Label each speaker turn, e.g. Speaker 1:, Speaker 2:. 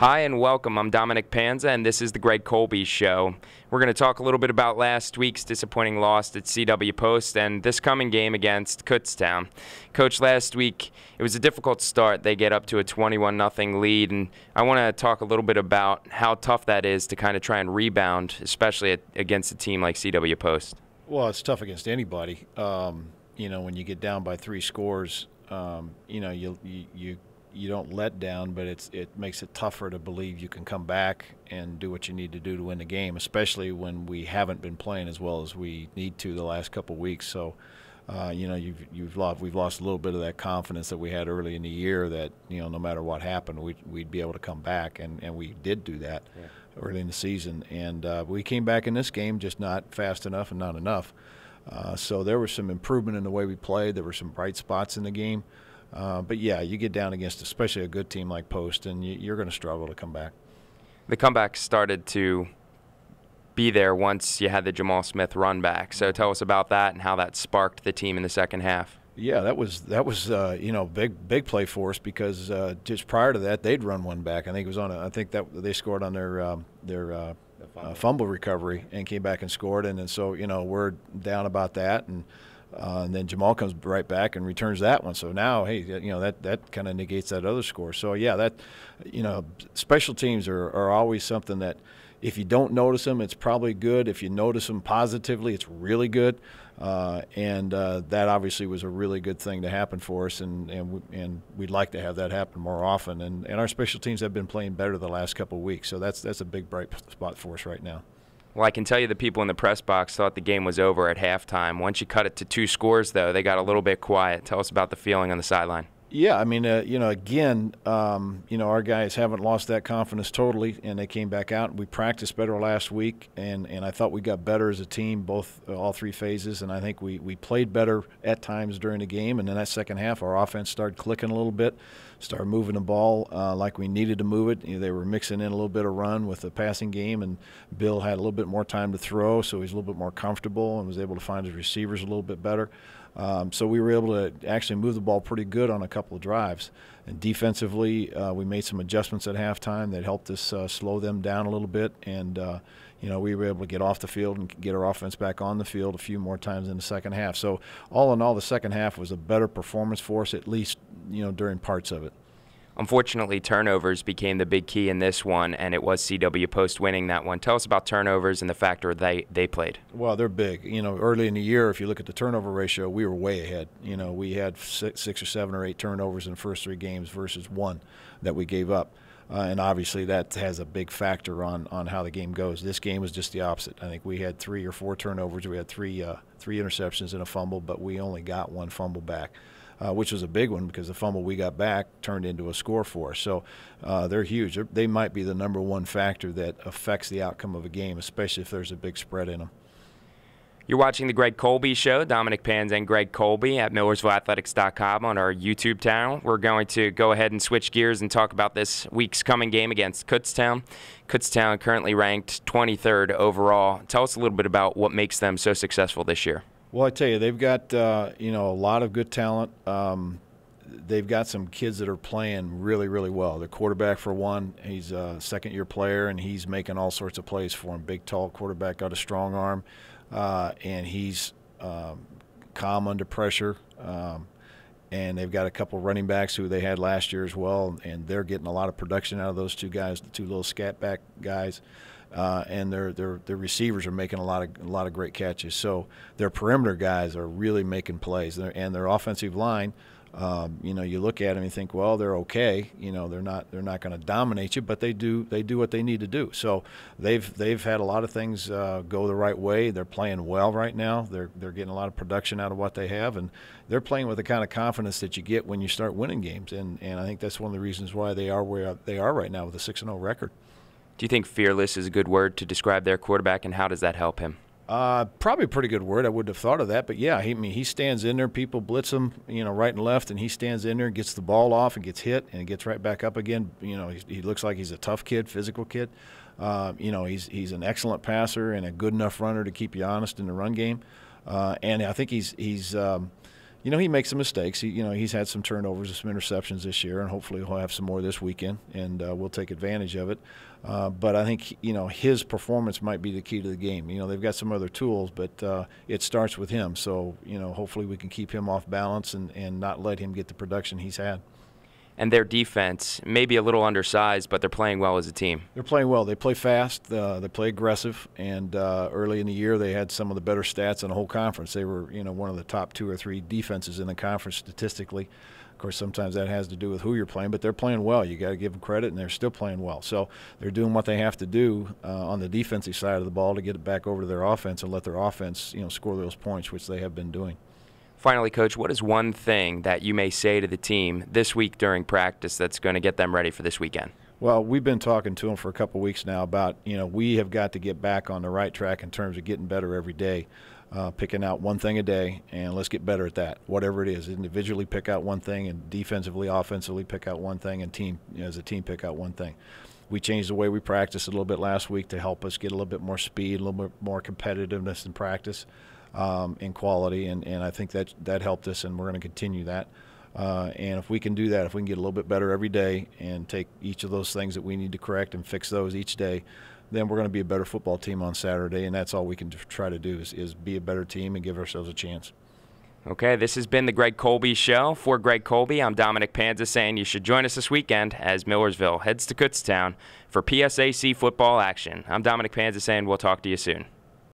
Speaker 1: Hi and welcome. I'm Domenic Panza, and this is the Greg Colby Show. We're going to talk a little bit about last week's disappointing loss at CW Post and this coming game against Kutztown. Coach, last week it was a difficult start. They get up to a 21-0 lead, and I want to talk a little bit about how tough that is to kind of try and rebound, especially against a team like CW Post.
Speaker 2: Well, it's tough against anybody. When you get down by 3 scores, you don't let down, but it makes it tougher to believe you can come back and do what you need to do to win the game, especially when we haven't been playing as well as we need to the last couple of weeks. So, we've lost a little bit of that confidence that we had early in the year that no matter what happened, we'd be able to come back, and we did do that early in the season. And we came back in this game just not fast enough and not enough. So there was some improvement in the way we played. There were some bright spots in the game. But yeah, you get down against especially a good team like Post, and you're going to struggle to come back. The
Speaker 1: comeback started to be there once you had the Jamal Smith run back. So tell us about that and how that sparked the team in the second half.
Speaker 2: Yeah, that was big play for us because just prior to that they'd run one back. I think it was on I think that they scored on their fumble recovery and came back and scored, and so we're down about that, and then Jamal comes right back and returns that one. So now, hey, that kind of negates that other score. So yeah, special teams are always something that if you don't notice them, it's probably good. If you notice them positively, it's really good. That obviously was a really good thing to happen for us, and we'd like to have that happen more often. And our special teams have been playing better the last couple of weeks. So that's a big bright spot for us right now.
Speaker 1: Well, I can tell you the people in the press box thought the game was over at halftime. Once you cut it to 2 scores, though, they got a little bit quiet. Tell us about the feeling on the sideline.
Speaker 2: Yeah, I mean, again, our guys haven't lost that confidence totally, and they came back out. We practiced better last week, and I thought we got better as a team, all 3 phases, and I think we played better at times during the game. And in that second half, our offense started clicking a little bit, started moving the ball like we needed to move it. They were mixing in a little bit of run with the passing game, and Bill had a little bit more time to throw, so he's a little bit more comfortable and was able to find his receivers a little bit better. So we were able to actually move the ball pretty good on a couple of drives. And defensively, we made some adjustments at halftime that helped us slow them down a little bit. And, we were able to get off the field and get our offense back on the field a few more times in the second half. So all in all, the second half was a better performance for us, at least, during parts of it.
Speaker 1: Unfortunately, turnovers became the big key in this one, and it was CW Post winning that one. Tell us about turnovers and the factor they played.
Speaker 2: Well, they're big. Early in the year, if you look at the turnover ratio, we were way ahead. We had 6 or 7 or 8 turnovers in the first 3 games versus 1 that we gave up. And obviously that has a big factor on how the game goes. This game was just the opposite. I think we had 3 or 4 turnovers. We had 3 interceptions and a fumble, but we only got 1 fumble back. Which was a big one because the fumble we got back turned into a score for us. So they're huge. They might be the #1 factor that affects the outcome of a game, especially if there's a big spread in them.
Speaker 1: You're watching the Greg Colby Show, Domenic Panza and Greg Colby at MillersvilleAthletics.com on our YouTube channel. We're going to go ahead and switch gears and talk about this week's coming game against Kutztown. Kutztown currently ranked 23rd overall. Tell us a little bit about what makes them so successful this year.
Speaker 2: Well, I tell you, they've got a lot of good talent. They've got some kids that are playing really, really well. The quarterback, for one, he's a second-year player, and he's making all sorts of plays for him. Big, tall quarterback, got a strong arm, and he's calm under pressure. And they've got a couple running backs who they had last year as well, and they're getting a lot of production out of those 2 guys, the 2 little scat back guys. And their receivers are making a lot of great catches. So their perimeter guys are really making plays, and their offensive line. You look at them and you think, well, they're okay. They're not going to dominate you, but they do what they need to do. So they've had a lot of things go the right way. They're playing well right now. They're getting a lot of production out of what they have, and they're playing with the kind of confidence that you get when you start winning games. And I think that's one of the reasons why they are where they are right now with a 6-0 record.
Speaker 1: Do you think fearless is a good word to describe their quarterback, and how does that help him?
Speaker 2: Probably a pretty good word. I wouldn't have thought of that, but yeah, he stands in there. People blitz him, right and left, and he stands in there, gets the ball off, and gets hit, and gets right back up again. He looks like he's a tough kid, physical kid. He's an excellent passer and a good enough runner to keep you honest in the run game. And I think he's He makes some mistakes. He's had some turnovers and some interceptions this year, and hopefully he'll have some more this weekend, and we'll take advantage of it. But I think, his performance might be the key to the game. They've got some other tools, but it starts with him. So, hopefully we can keep him off balance and not let him get the production he's had.
Speaker 1: And their defense may be a little undersized, but they're playing well as a team.
Speaker 2: They're playing well. They play fast. They play aggressive. And early in the year, they had some of the better stats in the whole conference. They were, one of the top 2 or 3 defenses in the conference statistically. Of course, sometimes that has to do with who you're playing, but they're playing well. You got to give them credit, and they're still playing well. So they're doing what they have to do on the defensive side of the ball to get it back over to their offense and let their offense, score those points, which they have been doing.
Speaker 1: Finally, Coach, what is one thing that you may say to the team this week during practice that's going to get them ready for this weekend?
Speaker 2: Well, we've been talking to them for a couple of weeks now about, we have got to get back on the right track in terms of getting better every day, picking out one thing a day, and let's get better at that, whatever it is. Individually pick out one thing, and defensively, offensively pick out one thing, and as a team pick out one thing. We changed the way we practiced a little bit last week to help us get a little bit more speed, a little bit more competitiveness in practice. In quality, and I think that helped us, and we're going to continue that. And if we can do that, if we can get a little bit better every day and take each of those things that we need to correct and fix those each day, then we're going to be a better football team on Saturday, and that's all we can try to do is be a better team and give ourselves a chance.
Speaker 1: Okay, this has been the Greg Colby Show. For Greg Colby, I'm Domenic Panza saying you should join us this weekend as Millersville heads to Kutztown for PSAC football action. I'm Domenic Panza saying we'll talk to you soon.